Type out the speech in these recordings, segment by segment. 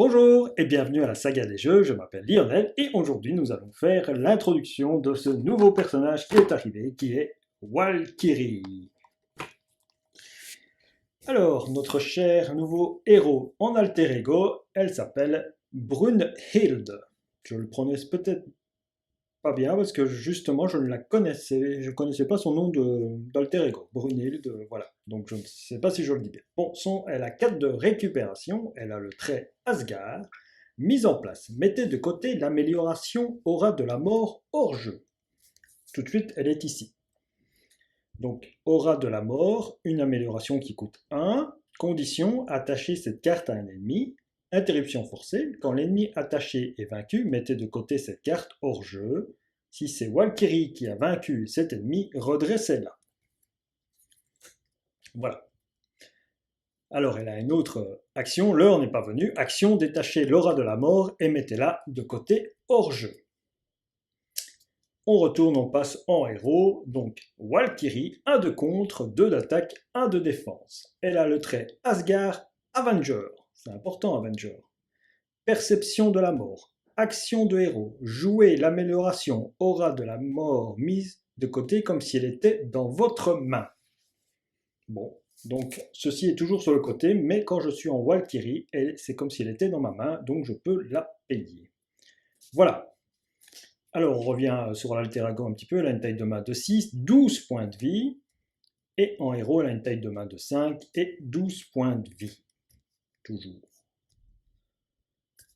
Bonjour et bienvenue à la saga des jeux, je m'appelle Lionel et aujourd'hui nous allons faire l'introduction de ce nouveau personnage qui est arrivé, qui est Walkyrie. Alors, notre cher nouveau héros en alter ego, elle s'appelle Brunhilde. Je le prononce peut-être pas bien parce que justement je ne la connaissais, je connaissais pas son nom d'alter ego. Brunhilde, voilà. Donc je ne sais pas si je le dis bien. Bon, elle a 4 de récupération, elle a le trait Asgard. Mise en place, mettez de côté l'amélioration aura de la mort hors jeu. Tout de suite, elle est ici. Donc, aura de la mort, une amélioration qui coûte 1. Condition, attacher cette carte à un ennemi. Interruption forcée, quand l'ennemi attaché est vaincu, mettez de côté cette carte hors jeu. Si c'est Walkyrie qui a vaincu cet ennemi, redressez-la. Voilà. Alors, elle a une autre action, l'heure n'est pas venue. Action, détachez l'aura de la mort et mettez-la de côté hors jeu. On retourne, on passe en héros, donc Walkyrie, 1 de contre, 2 d'attaque, 1 de défense. Elle a le trait Asgard Avenger, c'est important Avenger. Perception de la mort, action de héros, jouez l'amélioration aura de la mort mise de côté comme si elle était dans votre main. Bon, donc ceci est toujours sur le côté, mais quand je suis en Walkyrie, c'est comme si elle était dans ma main, donc je peux la payer. Voilà. Alors, on revient sur l'alter ego un petit peu, elle a une taille de main de 6, 12 points de vie, et en héros, elle a une taille de main de 5 et 12 points de vie, toujours.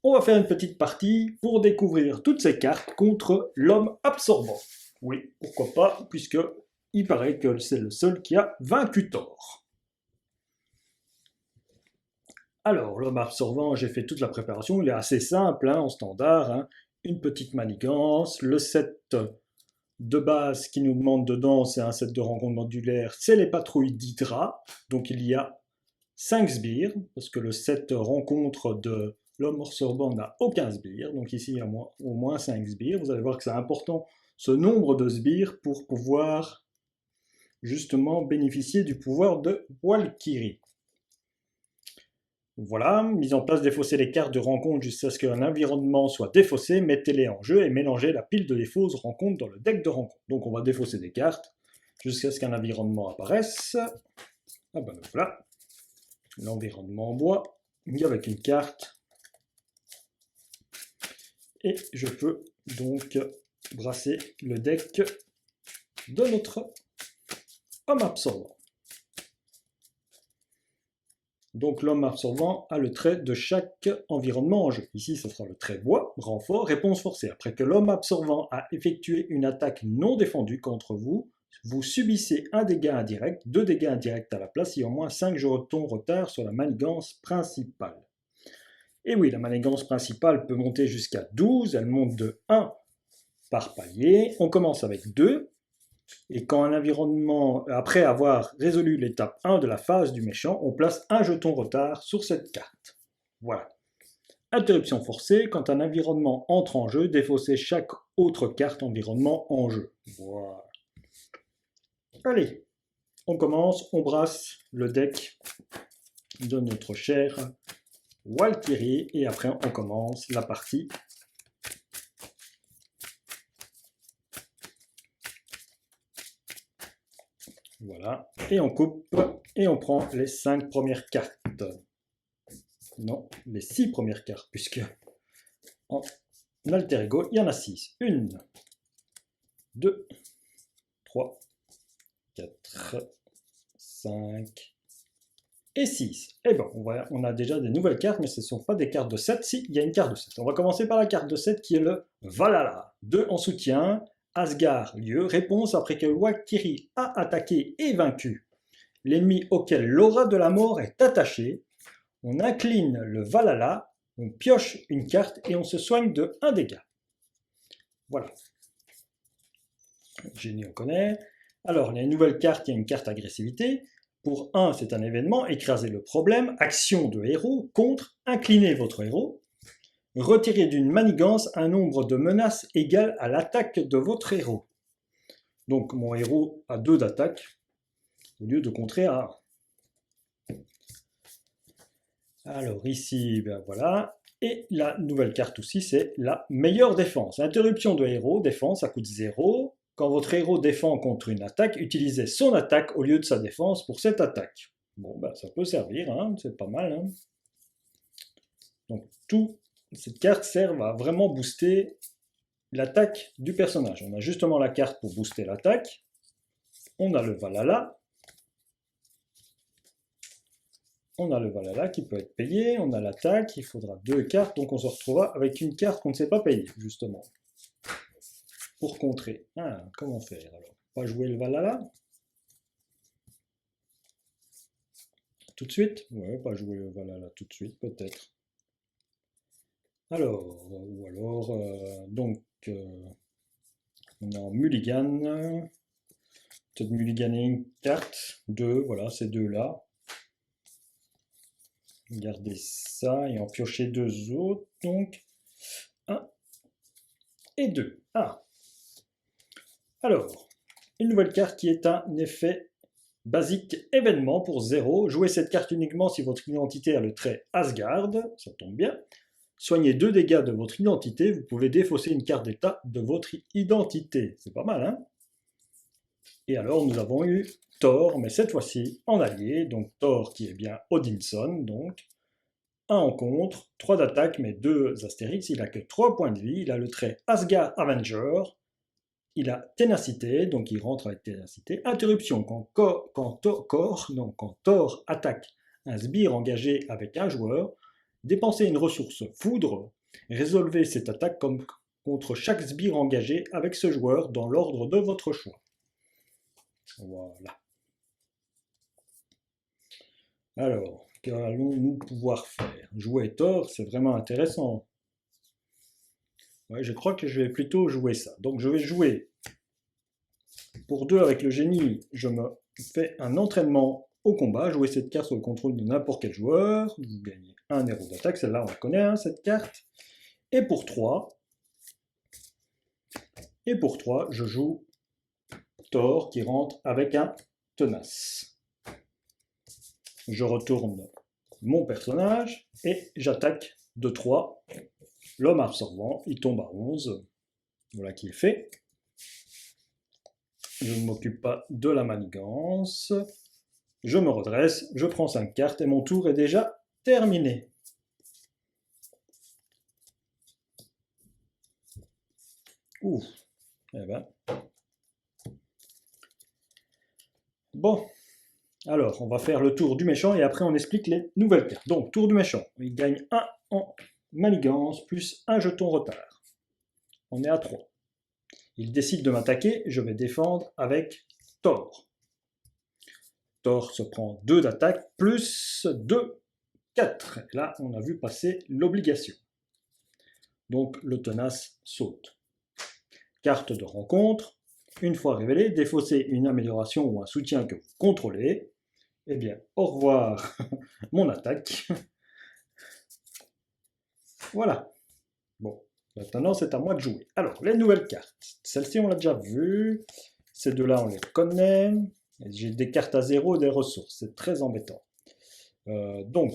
On va faire une petite partie pour découvrir toutes ces cartes contre l'homme absorbant. Oui, pourquoi pas, puisque il paraît que c'est le seul qui a vaincu Thor. Alors, l'homme absorbant, j'ai fait toute la préparation, il est assez simple, en standard, une petite manigance, le set de base qui nous demande dedans, c'est un set de rencontres modulaires, c'est les patrouilles d'Hydra, donc il y a 5 sbires, parce que le set rencontre de l'homme absorbant n'a aucun sbire, donc ici il y a au moins 5 sbires, vous allez voir que c'est important ce nombre de sbires pour pouvoir justement bénéficier du pouvoir de Walkyrie. Voilà, mise en place, défausser les cartes de rencontre jusqu'à ce qu'un environnement soit défaussé, mettez-les en jeu et mélangez la pile de défausses rencontres dans le deck de rencontre. Donc on va défausser des cartes jusqu'à ce qu'un environnement apparaisse. Ah ben voilà, l'environnement en bois, avec une carte. Et je peux donc brasser le deck de notre homme absorbant. Donc l'homme absorbant a le trait de chaque environnement en jeu. Ici, ce sera le trait bois, renfort, réponse forcée. Après que l'homme absorbant a effectué une attaque non défendue contre vous, vous subissez un dégât indirect, 2 dégâts indirects à la place et au moins 5 jetons retard sur la manigance principale. Et oui, la manigance principale peut monter jusqu'à 12, elle monte de 1 par palier. On commence avec 2. Et quand un environnement, après avoir résolu l'étape 1 de la phase du méchant, on place un jeton retard sur cette carte. Voilà. Interruption forcée, quand un environnement entre en jeu, défaussez chaque autre carte environnement en jeu. Voilà. Allez, on commence, on brasse le deck de notre cher Walkyrie, et après on commence la partie. Voilà, et on coupe, et on prend les 5 premières cartes. Non, les 6 premières cartes, puisque en alter ego, il y en a 6. 1, 2, 3, 4, 5 et 6. Et bon, on a déjà des nouvelles cartes, mais ce ne sont pas des cartes de 7. Si, il y a une carte de 7. On va commencer par la carte de 7 qui est le Valhalla. 2 en soutien. Asgard, lieu, réponse après que Walkyrie a attaqué et vaincu l'ennemi auquel l'aura de la mort est attachée. On incline le Valhalla, on pioche une carte et on se soigne de 1 dégât. Voilà. Génie, on connaît. Alors, il y a une nouvelle carte, il y a une carte agressivité. Pour 1, c'est un événement, écraser le problème, action de héros, contre, incliner votre héros. Retirez d'une manigance un nombre de menaces égal à l'attaque de votre héros. Donc mon héros a 2 d'attaque, au lieu de contrer à 1. Alors ici, ben voilà. Et la nouvelle carte aussi, c'est la meilleure défense. Interruption de héros, défense, ça coûte 0. Quand votre héros défend contre une attaque, utilisez son attaque au lieu de sa défense pour cette attaque. Bon, ben, ça peut servir, hein, c'est pas mal. Hein. Donc, cette carte sert à vraiment booster l'attaque du personnage. On a justement la carte pour booster l'attaque. On a le Valhalla. On a le Valhalla qui peut être payé, on a l'attaque, il faudra 2 cartes, donc on se retrouvera avec une carte qu'on ne sait pas payer, justement. Pour contrer. Ah, comment faire alors? Pas jouer le Valhalla? Tout de suite? Ouais, pas jouer le Valhalla tout de suite, peut-être. Alors, ou alors, on est en mulligan. Peut-être mulliganer une carte, 2, voilà, ces deux-là. Garder ça et en piocher 2 autres, donc 1 et 2. Ah. Alors, une nouvelle carte qui est un effet basique événement pour 0. Jouez cette carte uniquement si votre identité a le trait Asgard, ça tombe bien. Soignez 2 dégâts de votre identité, vous pouvez défausser une carte d'état de votre identité. C'est pas mal, hein? Et alors, nous avons eu Thor, mais cette fois-ci en allié, donc Thor qui est bien Odinson, donc 1 en contre, 3 d'attaque, mais 2 astérix, il a que 3 points de vie, il a le trait Asgard Avenger, il a ténacité, donc il rentre avec ténacité, interruption, quand Thor attaque un sbire engagé avec un joueur, dépensez une ressource foudre, résolvez cette attaque contre chaque sbire engagé avec ce joueur dans l'ordre de votre choix. Voilà. Alors, qu'allons-nous pouvoir faire? Jouer Thor, c'est vraiment intéressant. Ouais, je crois que je vais plutôt jouer ça. Donc je vais jouer pour 2 avec le génie, je me fais un entraînement au combat, jouer cette carte sur le contrôle de n'importe quel joueur, vous gagnez 1 héros d'attaque, celle-là on la connaît, hein, cette carte. Et pour 3, je joue Thor qui rentre avec un tenace. Je retourne mon personnage et j'attaque de 3. L'homme absorbant, il tombe à 11. Voilà qui est fait. Je ne m'occupe pas de la manigance. Je me redresse, je prends 5 cartes et mon tour est déjà terminé. Ouf. Eh ben. Bon. Alors, on va faire le tour du méchant et après on explique les nouvelles cartes. Donc, tour du méchant. Il gagne 1 en manigance plus 1 jeton retard. On est à 3. Il décide de m'attaquer, je vais défendre avec Thor. Thor se prend 2 d'attaque plus 2, 4. Et là, on a vu passer l'obligation. Donc, le tenace saute. Carte de rencontre. Une fois révélée, défaussez une amélioration ou un soutien que vous contrôlez. Eh bien, au revoir mon attaque. Voilà. Bon, maintenant c'est à moi de jouer. Alors, les nouvelles cartes. Celle-ci, on l'a déjà vue. Ces deux-là, on les connaît. J'ai des cartes à 0 et des ressources. C'est très embêtant. Donc,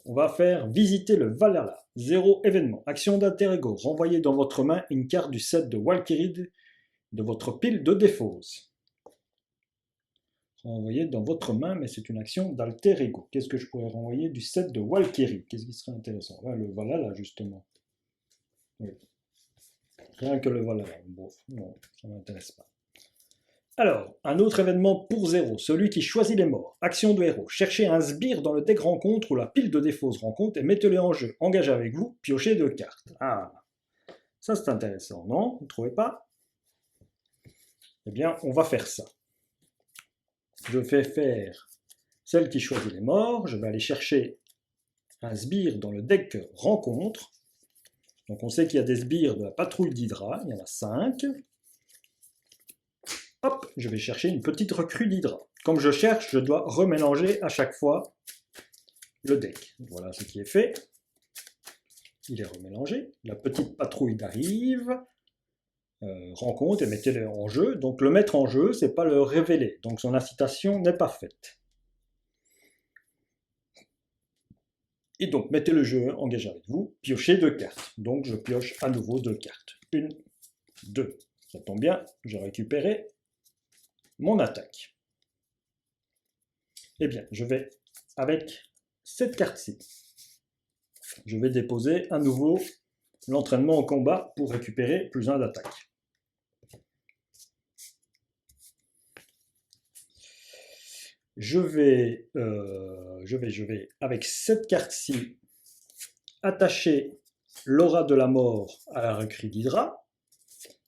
on va faire visiter le Valhalla. 0 événement. Action d'alter-ego. Renvoyez dans votre main une carte du set de Valkyrie de votre pile de défausse. Renvoyer dans votre main, mais c'est une action d'alter-ego. Qu'est-ce que je pourrais renvoyer du set de Valkyrie? Qu'est-ce qui serait intéressant? Ouais, le Valhalla, justement. Oui. Rien que le Valhalla. Bon, non, ça ne m'intéresse pas. Alors, un autre événement pour 0, celui qui choisit les morts. Action de héros. Cherchez un sbire dans le deck rencontre ou la pile de défausse rencontre et mettez-le en jeu. Engagez avec vous, piochez 2 cartes. Ah, ça c'est intéressant, non? Vous ne trouvez pas? Eh bien, on va faire ça. Je vais faire celle qui choisit les morts. Je vais aller chercher un sbire dans le deck rencontre. Donc on sait qu'il y a des sbires de la patrouille d'Hydra. Il y en a 5. Hop, je vais chercher une petite recrue d'Hydra. Comme je cherche, je dois remélanger à chaque fois le deck. Voilà ce qui est fait. Il est remélangé. La petite patrouille arrive. Rencontre et mettez-le en jeu. Donc le mettre en jeu, c'est pas le révéler. Donc son incitation n'est pas faite. Et donc, mettez le jeu engagé avec vous, piochez 2 cartes. Donc, je pioche à nouveau 2 cartes. 1, 2. Ça tombe bien, j'ai récupéré mon attaque. Eh bien, je vais, avec cette carte-ci, je vais déposer à nouveau l'entraînement au combat pour récupérer plus 1 d'attaque. Je vais, avec cette carte-ci, attacher l'aura de la mort à la recrue d'Hydra.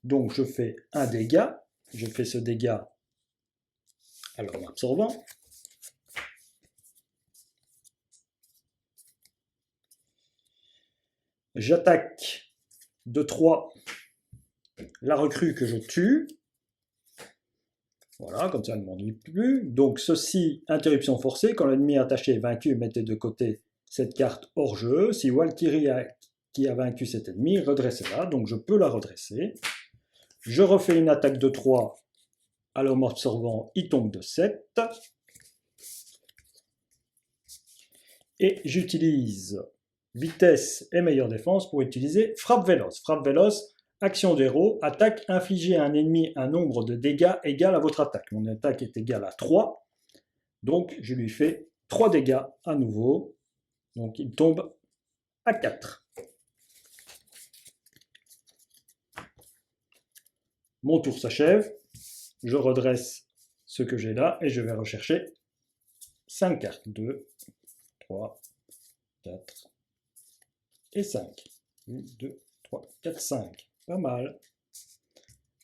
Donc je fais un dégât, je fais ce dégât à l'homme absorbant. J'attaque de 3 la recrue que je tue. Voilà, comme ça elle ne m'ennuie plus. Donc ceci, interruption forcée, quand l'ennemi attaché est vaincu, mettez de côté cette carte hors jeu. Si Valkyrie qui a vaincu cet ennemi, redressez-la, donc je peux la redresser. Je refais une attaque de 3 à l'homme absorbant, il tombe de 7. Et j'utilise vitesse et meilleure défense pour utiliser frappe véloce. Frappe véloce, action de héros, attaque, infliger à un ennemi un nombre de dégâts égal à votre attaque. Mon attaque est égale à 3, donc je lui fais 3 dégâts à nouveau. Donc il tombe à 4. Mon tour s'achève, je redresse ce que j'ai là et je vais rechercher 5 cartes. 2, 3, 4 et 5. 1, 2, 3, 4, 5. Pas mal.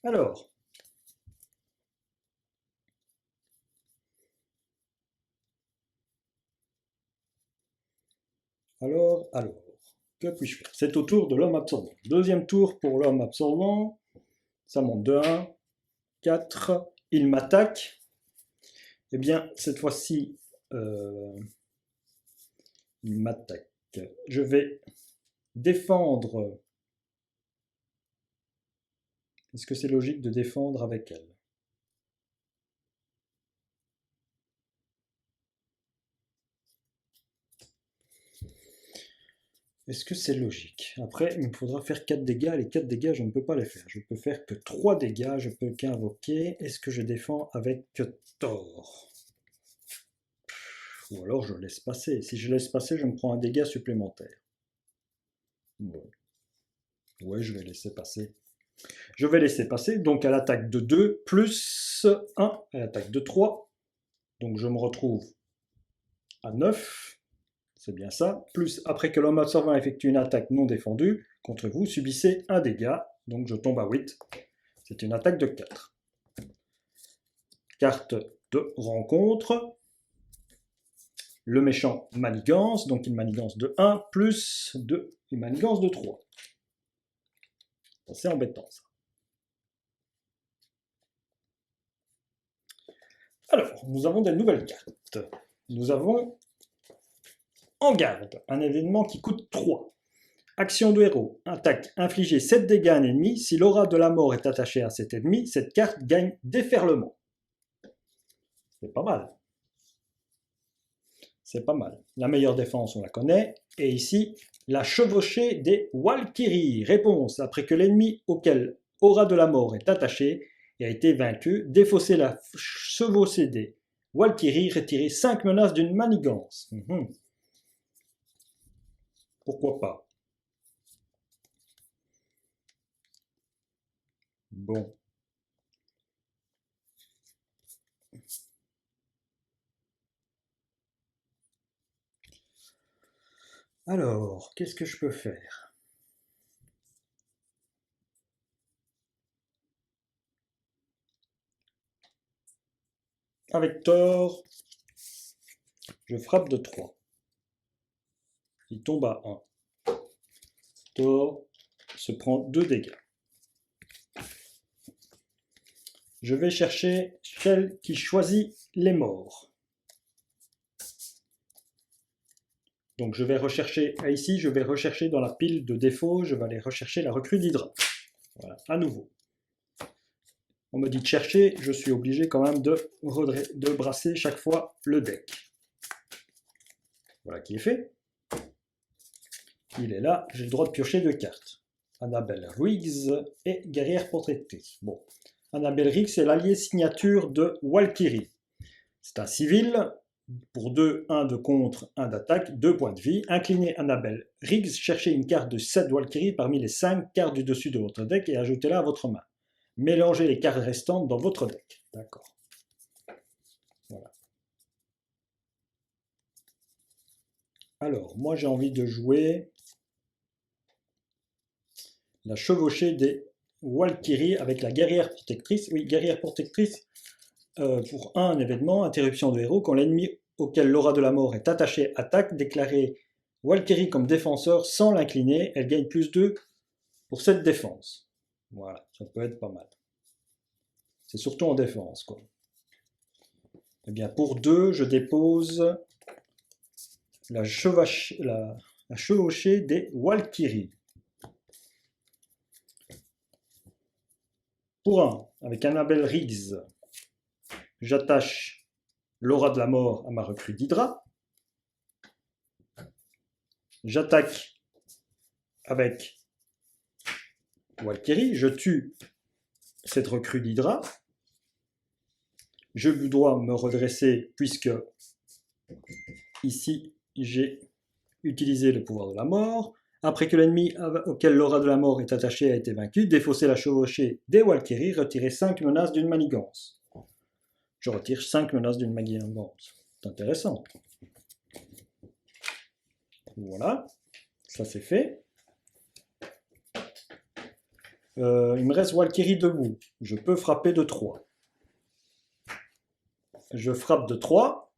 Alors, que puis-je faire? C'est au tour de l'homme absorbant. Deuxième tour pour l'homme absorbant. Ça monte de 1, 4. Il m'attaque. Eh bien, cette fois-ci, il m'attaque. Je vais défendre. Est-ce que c'est logique de défendre avec elle? Est-ce que c'est logique? Après, il me faudra faire 4 dégâts. Les 4 dégâts, je ne peux pas les faire. Je peux faire que 3 dégâts. Je peux qu'invoquer. Est-ce que je défends avec Thor? Ou alors je laisse passer. Si je laisse passer, je me prends un dégât supplémentaire. Bon. Ouais, je vais laisser passer. Je vais laisser passer. Donc à l'attaque de 2, plus 1 à l'attaque de 3. Donc je me retrouve à 9. C'est bien ça. Plus, après que l'homme absorbant effectue une attaque non défendue contre vous, subissez un dégât. Donc je tombe à 8. C'est une attaque de 4. Carte de rencontre. Le méchant manigance, donc il manigance de 1, plus 2, il manigance de 3. C'est embêtant ça. Alors, nous avons des nouvelles cartes. Nous avons En garde, un événement qui coûte 3. Action de héros, attaque, infliger 7 dégâts à un ennemi. Si l'aura de la mort est attachée à cet ennemi, cette carte gagne déferlement. C'est pas mal. C'est pas mal. La meilleure défense, on la connaît. Et ici, la chevauchée des Valkyries. Réponse, après que l'ennemi auquel aura de la mort est attaché et a été vaincu, défausser la chevauchée des Valkyries, retirer 5 menaces d'une manigance. Pourquoi pas? Bon. Alors, qu'est-ce que je peux faire? Avec Thor, je frappe de 3. Il tombe à 1. Thor se prend 2 dégâts. Je vais chercher celle qui choisit les morts. Donc je vais rechercher, ici je vais rechercher dans la pile de défauts, je vais aller rechercher la recrue d'Hydra. Voilà, à nouveau. On me dit de chercher, je suis obligé quand même de brasser chaque fois le deck. Voilà qui est fait. Il est là, j'ai le droit de piocher 2 cartes. Annabelle Riggs et guerrière protectrice. Bon, Annabelle Riggs, c'est l'allié signature de Walkyrie. C'est un civil, pour 2, 1 de contre, 1 d'attaque, 2 points de vie. Inclinez Annabelle Riggs, cherchez une carte de 7 Walkyrie parmi les 5 cartes du dessus de votre deck et ajoutez-la à votre main. Mélangez les cartes restantes dans votre deck. D'accord. Voilà. Alors, moi j'ai envie de jouer la chevauchée des Walkyrie avec la guerrière protectrice. Oui, guerrière protectrice pour un événement, interruption de héros, quand l'ennemi auquel l'aura de la mort est attaché attaque, déclarez Walkyrie comme défenseur sans l'incliner, elle gagne plus 2 pour cette défense. Voilà, ça peut être pas mal. C'est surtout en défense, quoi. Eh bien, pour 2, je dépose la chevauchée des Walkyrie. Pour 1, avec Annabelle Riggs, j'attache l'aura de la mort à ma recrue d'Hydra. J'attaque avec Walkyrie, je tue cette recrue d'Hydra. Je dois me redresser puisque ici j'ai utilisé le pouvoir de la mort. Après que l'ennemi auquel l'aura de la mort est attaché a été vaincu, défaussez la chevauchée des Walkyrie, retirez 5 menaces d'une manigance. Je retire 5 menaces d'une manigance. C'est intéressant. Voilà, ça c'est fait. Il me reste Walkyrie debout. Je peux frapper de 3. Je frappe de 3.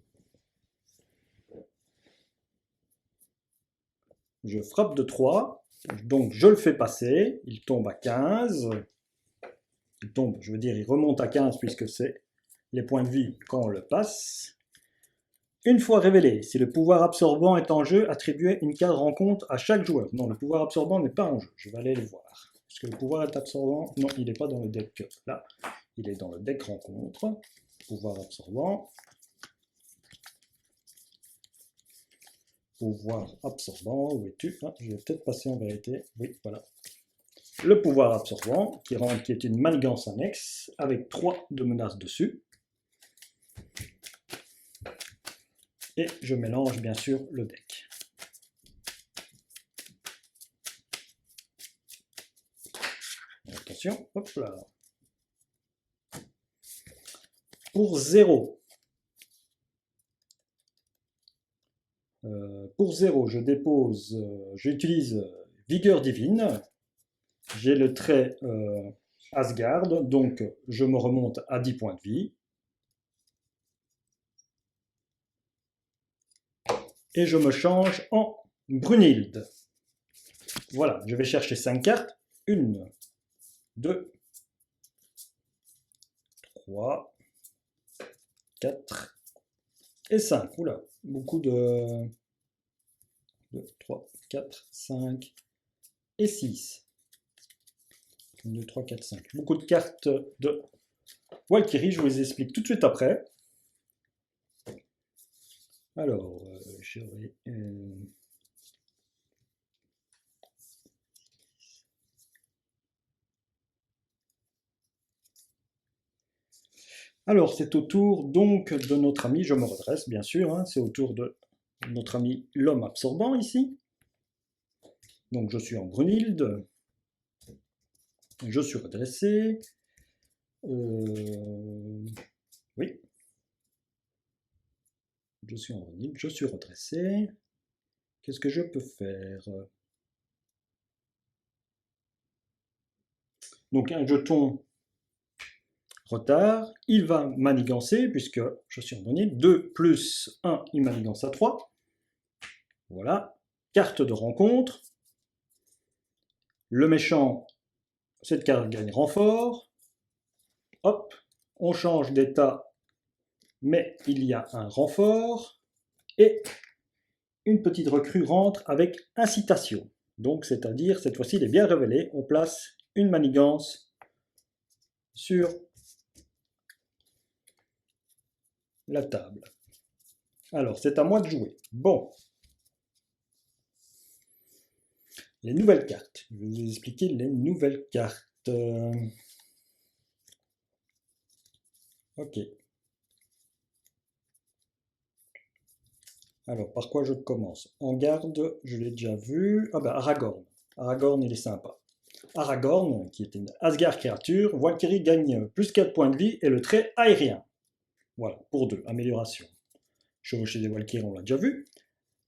Je frappe de 3. Donc je le fais passer. Il tombe à 15. Il tombe, je veux dire, il remonte à 15 puisque c'est les points de vie quand on le passe. Une fois révélé, si le pouvoir absorbant est en jeu, attribuez une carte rencontre à chaque joueur. Non, le pouvoir absorbant n'est pas en jeu. Je vais aller le voir. Est-ce que le pouvoir est absorbant? Non, il n'est pas dans le deck là. Il est dans le deck rencontre. Pouvoir absorbant. Pouvoir absorbant, où es-tu? Ah, je vais peut-être passer en vérité. Oui, voilà. Le pouvoir absorbant, qui est une manigance annexe, avec 3 de menaces dessus. Et je mélange bien sûr le deck. Attention, hop là. Pour 0. Je dépose, j'utilise Vigueur Divine. J'ai le trait Asgard, donc je me remonte à 10 points de vie. Et je me change en Brunhilde. Voilà, je vais chercher 5 cartes. 1, 2, 3, 4 et 5. Oula, beaucoup de... 2, 3, 4, 5 et 6. 1, 2, 3, 4, 5. Beaucoup de cartes de Walkyrie, je vous les explique tout de suite après. Alors, alors, c'est au tour donc de notre ami, je me redresse bien sûr, hein, c'est au tour de notre ami l'homme absorbant ici. Donc je suis en Brunhilde, je suis redressé. Oui, je suis en Brunhilde, je suis redressé. Qu'est-ce que je peux faire? Donc un jeton retard, il va manigancer, puisque je suis en Brunhilde. 2 plus 1, il manigance à 3. Voilà, carte de rencontre. Le méchant, cette carte gagne renfort. Hop, on change d'état, mais il y a un renfort. Et une petite recrue rentre avec incitation. Donc, c'est-à-dire, cette fois-ci, il est bien révélé. On place une manigance sur la table. Alors, c'est à moi de jouer. Bon. Les nouvelles cartes. Je vais vous expliquer les nouvelles cartes. Ok. Alors, par quoi je commence? En garde, je l'ai déjà vu. Ah ben, Aragorn. Aragorn, il est sympa. Aragorn, qui est une Asgard créature, Valkyrie gagne plus 4 points de vie et le trait aérien. Voilà, pour 2, amélioration. Chevaucher des Valkyries, on l'a déjà vu.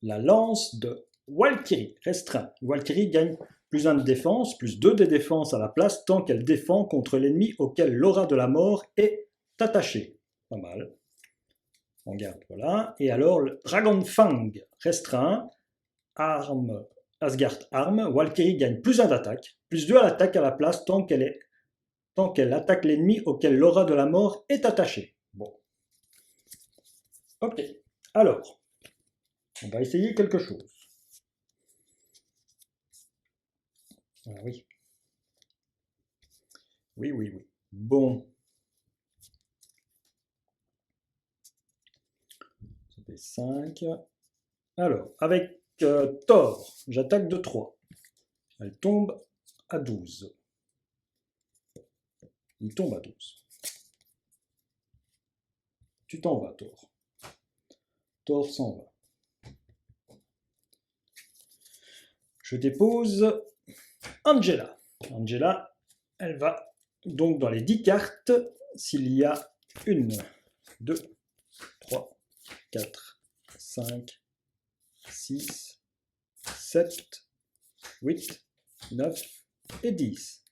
La lance de Valkyrie, restreint. Valkyrie gagne plus 1 de défense, plus 2 de défense à la place, tant qu'elle défend contre l'ennemi auquel l'aura de la mort est attachée. Pas mal. On garde, voilà. Et alors, le Dragonfang, restreint. Arme, Asgard arme. Valkyrie gagne plus 1 d'attaque, plus 2 à l'attaque à la place, tant qu'elle attaque l'ennemi auquel l'aura de la mort est attachée. Bon. Ok. Alors, on va essayer quelque chose. Ah oui. Oui, oui, oui. Bon. Ça fait 5. Alors, avec Thor, j'attaque de 3. Elle tombe à 12. Il tombe à 12. Tu t'en vas, Thor. Thor s'en va. Je dépose Angela. Angela, elle va donc dans les 10 cartes. S'il y a 1, 2, 3, 4, 5, 6, 7, 8, 9 et 10.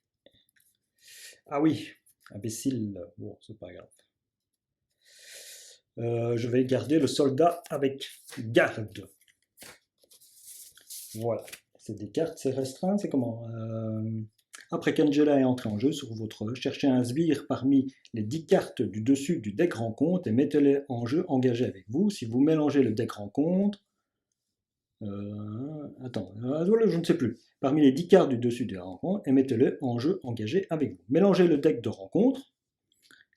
Ah oui, imbécile. Bon, c'est pas grave. Je vais garder le soldat avec garde. Voilà. C'est des cartes, c'est restreint, c'est comment Après qu'Angela est entrée en jeu sur votre cherchez un sbire parmi les 10 cartes du dessus du deck rencontre et mettez-les en jeu engagé avec vous. Si vous mélangez le deck rencontre, je ne sais plus. Parmi les 10 cartes du dessus de la rencontre et mettez-les en jeu engagé avec vous. Mélangez le deck de rencontre.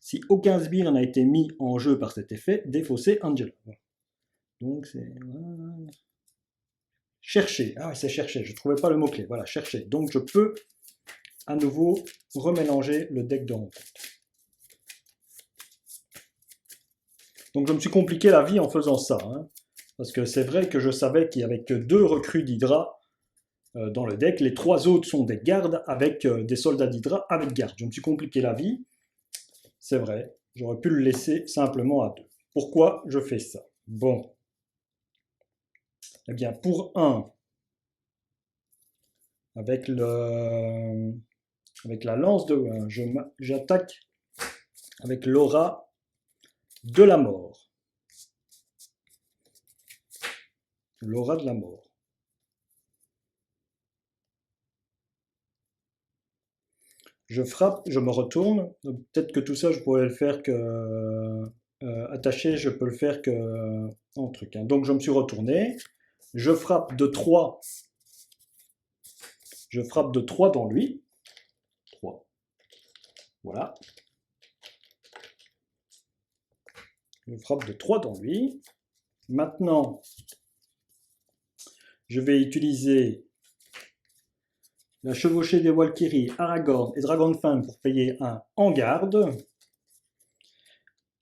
Si aucun sbire n'a été mis en jeu par cet effet, défaussez Angela. Donc c'est... Chercher. Ah oui, c'est chercher. Je ne trouvais pas le mot-clé. Voilà, chercher. Donc je peux à nouveau remélanger le deck de rencontre. Donc je me suis compliqué la vie en faisant ça. Hein, parce que c'est vrai que je savais qu'il n'y avait que 2 recrues d'Hydra dans le deck. Les 3 autres sont des gardes avec des soldats d'Hydra avec garde. Je me suis compliqué la vie. C'est vrai. J'aurais pu le laisser simplement à 2. Pourquoi je fais ça? Bon. Eh bien, pour 1, avec la lance de j'attaque avec l'aura de la mort. L'aura de la mort. Je frappe, je me retourne. Peut-être que tout ça, je pourrais le faire que attaché, je peux le faire que en truc. Hein. Donc je me suis retourné. Je frappe de 3. Je frappe de 3 dans lui. 3. Voilà. Je frappe de 3 dans lui. Maintenant, je vais utiliser la chevauchée des Valkyries, Aragorn et Dragonfang pour payer un en garde.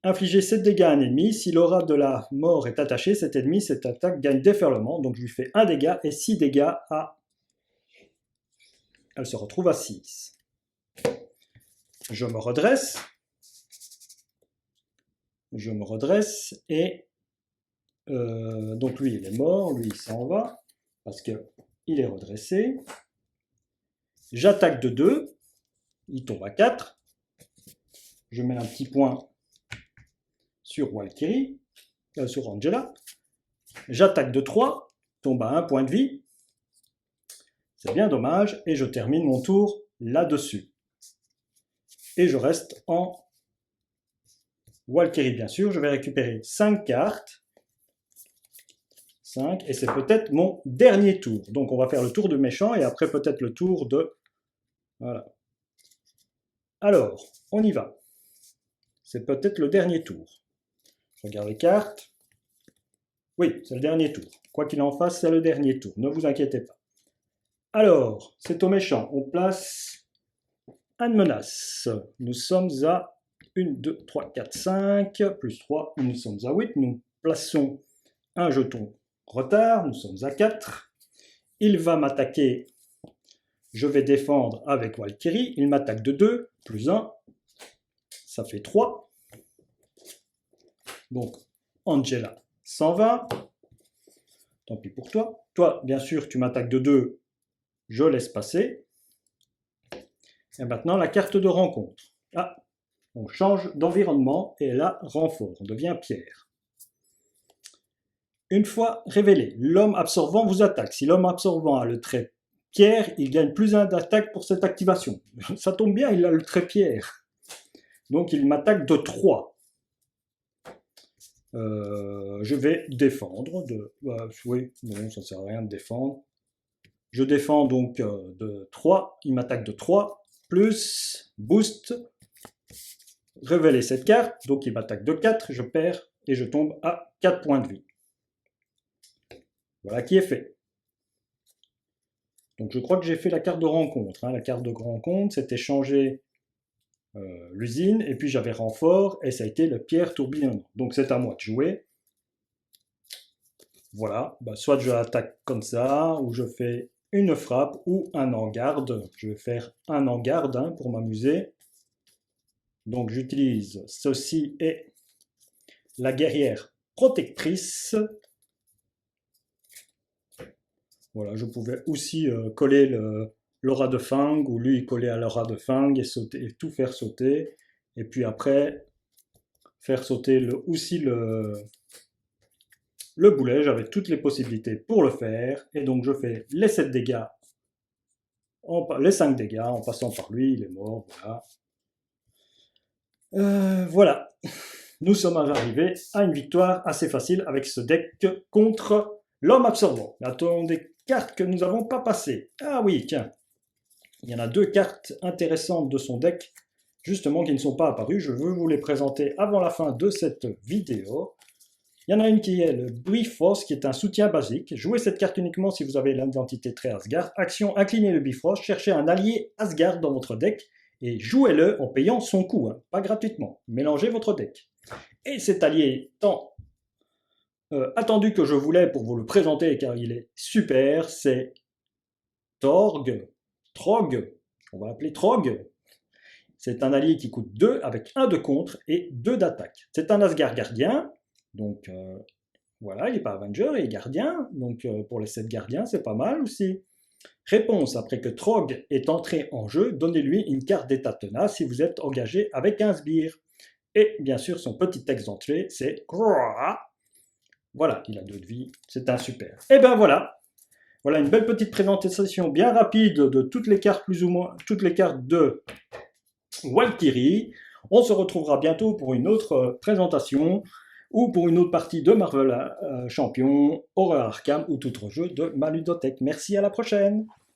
Infliger 7 dégâts à un ennemi. Si l'aura de la mort est attachée, cet ennemi, cette attaque gagne déferlement. Donc je lui fais 1 dégât et 6 dégâts à... Elle se retrouve à 6. Je me redresse. Je me redresse et... donc lui, il est mort. Lui, il s'en va parce qu'il est redressé. J'attaque de 2. Il tombe à 4. Je mets un petit point sur Valkyrie, sur Angela. J'attaque de 3, tombe à 1 point de vie. C'est bien dommage. Et je termine mon tour là-dessus. Et je reste en Valkyrie, bien sûr. Je vais récupérer 5 cartes. 5. Et c'est peut-être mon dernier tour. Donc on va faire le tour de méchant et après peut-être le tour de... Voilà. Alors, on y va. C'est peut-être le dernier tour. Je regarde les cartes. Oui, c'est le dernier tour. Quoi qu'il en fasse, c'est le dernier tour. Ne vous inquiétez pas. Alors, c'est au méchant. On place une menace. Nous sommes à 1, 2, 3, 4, 5, plus 3, nous sommes à 8. Nous plaçons un jeton retard, nous sommes à 4. Il va m'attaquer, je vais défendre avec Valkyrie. Il m'attaque de 2, plus 1, ça fait 3. Donc, Angela s'en va. Tant pis pour toi. Toi, bien sûr, tu m'attaques de 2, je laisse passer. Et maintenant, la carte de rencontre. Ah, on change d'environnement et là, renfort, on devient pierre. Une fois révélé, l'homme absorbant vous attaque. Si l'homme absorbant a le trait pierre, il gagne plus 1 d'attaque pour cette activation. Ça tombe bien, il a le trait pierre. Donc il m'attaque de 3. Je vais défendre. Oui, bon, ça sert à rien de défendre. Je défends donc de 3. Il m'attaque de 3. Plus boost. Révéler cette carte. Donc il m'attaque de 4. Je perds et je tombe à 4 points de vie. Voilà qui est fait. Donc je crois que j'ai fait la carte de rencontre. La carte de rencontre, c'était changer l'usine, et puis j'avais renfort, et ça a été le pierre tourbillonnant. Donc c'est à moi de jouer. Voilà, soit je l'attaque comme ça, ou je fais une frappe, ou un en garde. Je vais faire un en garde pour m'amuser. Donc j'utilise ceci et la guerrière protectrice. Voilà, je pouvais aussi coller l'aura de Fang, ou lui coller à l'aura de Fang et sauter, et tout faire sauter. Et puis après, faire sauter aussi le boulet. J'avais toutes les possibilités pour le faire. Et donc je fais les 7 dégâts, les 5 dégâts en passant par lui, il est mort, voilà. Voilà. Nous sommes arrivés à une victoire assez facile avec ce deck contre l'homme absorbant. Mais attendons des cartes que nous n'avons pas passées. Ah oui, tiens. Il y en a 2 cartes intéressantes de son deck, justement, qui ne sont pas apparues. Je veux vous les présenter avant la fin de cette vidéo. Il y en a une qui est le Bifrost, qui est un soutien basique. Jouez cette carte uniquement si vous avez l'identité trait Asgard. Action, inclinez le Bifrost, cherchez un allié Asgard dans votre deck et jouez-le en payant son coût, pas gratuitement. Mélangez votre deck. Et cet allié tant attendu que je voulais pour vous le présenter, car il est super, c'est Trog, on va l'appeler Trog. C'est un allié qui coûte 2 avec 1 de contre et 2 d'attaque. C'est un Asgard gardien, donc voilà, il n'est pas Avenger, il est gardien, donc pour les 7 gardiens, c'est pas mal aussi. Réponse, après que Trog est entré en jeu, donnez-lui une carte d'état tenace si vous êtes engagé avec un sbire. Et bien sûr, son petit texte d'entrée, c'est voilà, il a 2 de vie, c'est un super. Et ben voilà, voilà une belle petite présentation bien rapide de toutes les cartes, plus ou moins, toutes les cartes de Valkyrie. On se retrouvera bientôt pour une autre présentation ou pour une autre partie de Marvel Champion, Horror Arkham ou tout autre jeu de ma ludothèque. Merci, à la prochaine!